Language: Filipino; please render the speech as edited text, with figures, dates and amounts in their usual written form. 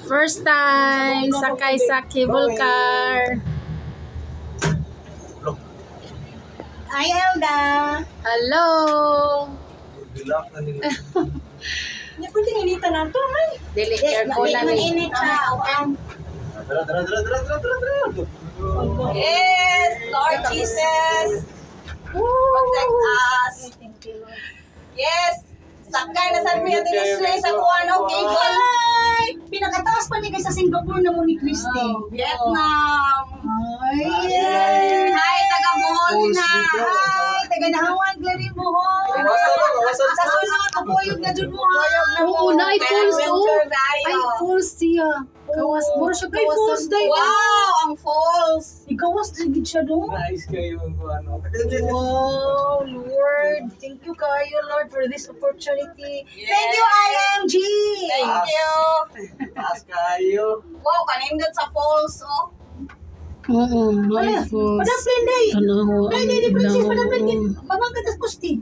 First time sakay sa cable car. Hi, Elda. Hello. Hindi pwede inita na ito, man. Dili aircon na ni. Mainit siya. Tara. Yes, Lord Jesus. Protect us. Yes. Sakay na sa Pia Dinisway sa Kuano, Cable. Hi! Pinakataas pa ni kay sa Singapore na mo ni Christy. Vietnam. Hi! Hi, taga Bohol na. Hi, taga Nahawan, Glary Bohol. Sa sunod, kapuyog na dun mo ha. Oo, na ay falls oh. Ay falls siya. Kawas, mura siya Ay, falls kawasan. day. Wow, ang falls. Ikawas din siya doon. Nice kayo ano. Wow, Lord. Thank you kayo, Lord, for this opportunity. Thank you, IMG. Thank you. Taas kayo. Wow, kanindot sa falls, oh. Oo, ay falls. Padapin, day. Tanawa. Day, princess, padapin. Mamang katas kusti.